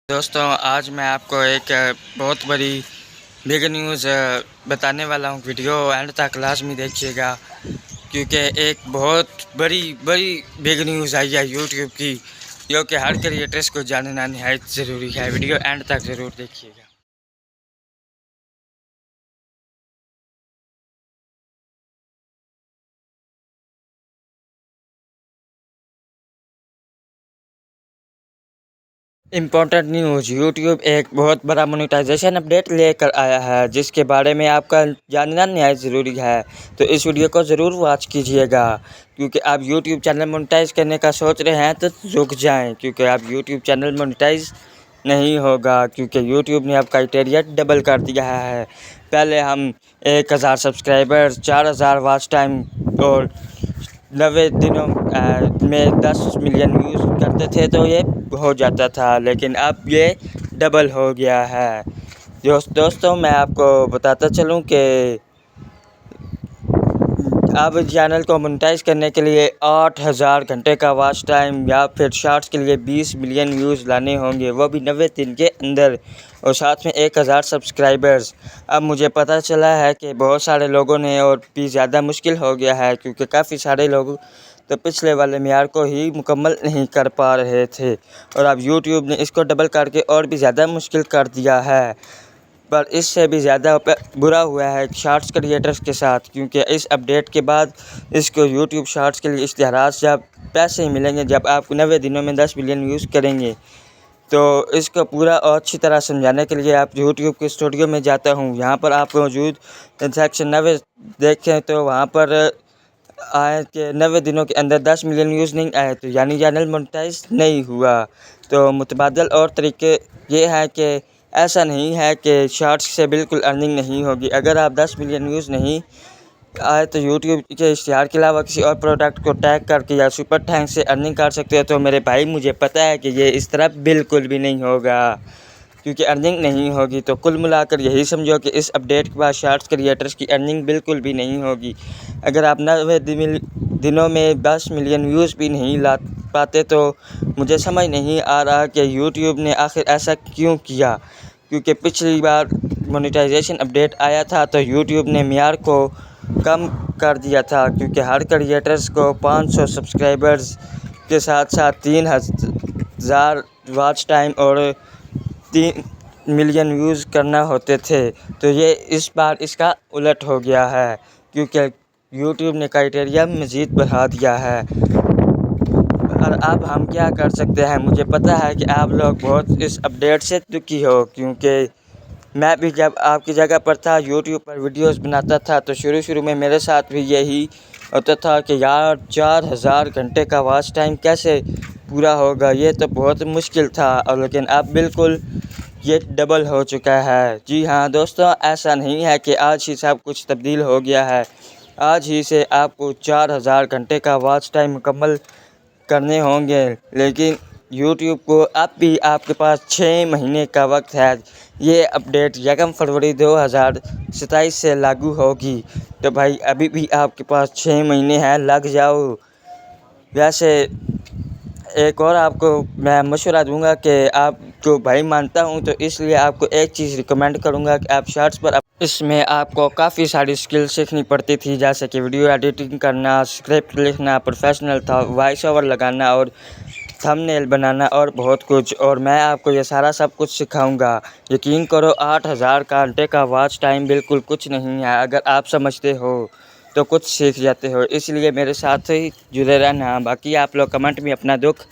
دوستوں آج میں آپ کو ایک بہت بڑی بگ نیوز بتانے والا ہوں۔ ویڈیو اینڈ تک لازمی دیکھیے گا کیونکہ ایک بہت بڑی بگ نیوز آئی ہے یوٹیوب کی، جو کہ ہر کریٹرس کو جاننا نہایت ضروری ہے۔ ویڈیو اینڈ تک ضرور دیکھیے گا۔ امپورٹنٹ نیوز: یوٹیوب ایک بہت بڑا مونیٹائزیشن اپڈیٹ لے کر آیا ہے جس کے بارے میں آپ کا جاننا نہایت ضروری ہے، تو اس ویڈیو کو ضرور واچ کیجیے گا۔ کیونکہ آپ یوٹیوب چینل مونیٹائز کرنے کا سوچ رہے ہیں تو رک جائیں، کیونکہ آپ یوٹیوب چینل مونیٹائز نہیں ہوگا، کیونکہ یوٹیوب نے اب کرائٹیریا ڈبل کر دیا ہے۔ پہلے ہم 1000 سبسکرائبر، 4000 واچ ٹائم اور 90 دنوں میں 10 ملین ویوز کرتے تھے تو یہ ہو جاتا تھا، لیکن اب یہ ڈبل ہو گیا ہے۔ دوستوں میں آپ کو بتاتا چلوں کہ اب چینل کو مونیٹائز کرنے کے لیے 8000 گھنٹے کا واچ ٹائم یا پھر شارٹس کے لیے 20 ملین ویوز لانے ہوں گے، وہ بھی 90 دن کے اندر، اور ساتھ میں 1000 سبسکرائبرز۔ اب مجھے پتہ چلا ہے کہ بہت سارے لوگوں نے اور بھی زیادہ مشکل ہو گیا ہے، کیونکہ کافی سارے لوگ تو پچھلے والے معیار کو ہی مکمل نہیں کر پا رہے تھے، اور اب یوٹیوب نے اس کو ڈبل کر کے اور بھی زیادہ مشکل کر دیا ہے۔ پر اس سے بھی زیادہ برا ہوا ہے شارٹس کریٹرز کے ساتھ، کیونکہ اس اپڈیٹ کے بعد اس کو یوٹیوب شارٹس کے لیے اشتہارات جب پیسے ملیں گے، جب آپ 90 دنوں میں 10 ملین ویوز کریں گے، تو اس کو پورا اور اچھی طرح سمجھانے کے لیے آپ یوٹیوب کے اسٹوڈیو میں جاتا ہوں۔ یہاں پر آپ موجود سیکشن 90 دیکھیں تو وہاں پر آئے کہ 90 دنوں کے اندر 10 ملین ویوز نہیں آئے، تو یعنی چینل مونیٹائز نہیں ہوا۔ تو متبادل اور طریقے یہ ہے کہ ایسا نہیں ہے کہ شارٹس سے بالکل ارننگ نہیں ہوگی۔ اگر آپ 10 ملین ویوز نہیں آئے تو یوٹیوب کے اشتہار کے علاوہ کسی اور پروڈکٹ کو ٹیگ کر کے یا سپر تھینکس سے ارننگ کر سکتے ہو، تو میرے بھائی مجھے پتہ ہے کہ یہ اس طرح بالکل بھی نہیں ہوگا، کیونکہ ارننگ نہیں ہوگی۔ تو کل ملا کر یہی سمجھو کہ اس اپڈیٹ کے بعد شارٹس کریٹرز کی ارننگ بالکل بھی نہیں ہوگی۔ اگر آپ 90 دنوں میں 10 ملین ویوز بھی نہیں لا پاتے تو مجھے سمجھ نہیں آ رہا کہ یوٹیوب نے آخر ایسا کیوں کیا، کیونکہ پچھلی بار مونیٹائزیشن اپڈیٹ آیا تھا تو یوٹیوب نے معیار کو کم کر دیا تھا، کیونکہ ہر کریٹرز کو 500 سبسکرائبرز کے ساتھ ساتھ 3000 واچ ٹائم اور 3 ملین ویوز کرنا ہوتے تھے۔ تو یہ اس بار اس کا الٹ ہو گیا ہے، کیونکہ یوٹیوب نے کرائٹیریا مزید بڑھا دیا ہے۔ اور اب ہم کیا کر سکتے ہیں؟ مجھے پتہ ہے کہ آپ لوگ بہت اس اپڈیٹ سے دکھی ہو، کیونکہ میں بھی جب آپ کی جگہ پر تھا یوٹیوب پر ویڈیوز بناتا تھا تو شروع میں میرے ساتھ بھی یہی ہوتا تھا کہ یار 4000 گھنٹے کا واچ ٹائم کیسے پورا ہوگا، یہ تو بہت مشکل تھا، اور لیکن اب بالکل یہ ڈبل ہو چکا ہے۔ جی ہاں دوستوں، ایسا نہیں ہے کہ آج ہی سب کچھ تبدیل ہو گیا ہے۔ آج ہی سے آپ کو 4000 گھنٹے کا واچ ٹائم مکمل کرنے ہوں گے، لیکن یوٹیوب کو اب بھی آپ کے پاس 6 مہینے کا وقت ہے۔ یہ اپڈیٹ 1 فروری 2027 سے لاگو ہوگی، تو بھائی ابھی بھی آپ کے پاس 6 مہینے ہیں، لگ جاؤ۔ ویسے ایک اور آپ کو میں مشورہ دوں گا کہ آپ کو بھائی مانتا ہوں، تو اس لیے آپ کو ایک چیز ریکمینڈ کروں گا کہ آپ شارٹس پر اس میں آپ کو کافی ساری اسکل سیکھنی پڑتی تھی، جیسے کہ ویڈیو ایڈیٹنگ کرنا، اسکرپٹ لکھنا، پروفیشنل تھا وائس اوور لگانا اور تھم نیل بنانا اور بہت کچھ، اور میں آپ کو یہ سب کچھ سکھاؤں گا۔ یقین کرو 8000 گھنٹے کا واچ ٹائم بالکل کچھ نہیں ہے، اگر آپ سمجھتے ہو تو کچھ سیکھ جاتے ہو، اس لیے میرے ساتھ ہی جڑے رہنا۔ باقی آپ لوگ کمنٹ میں اپنا دکھ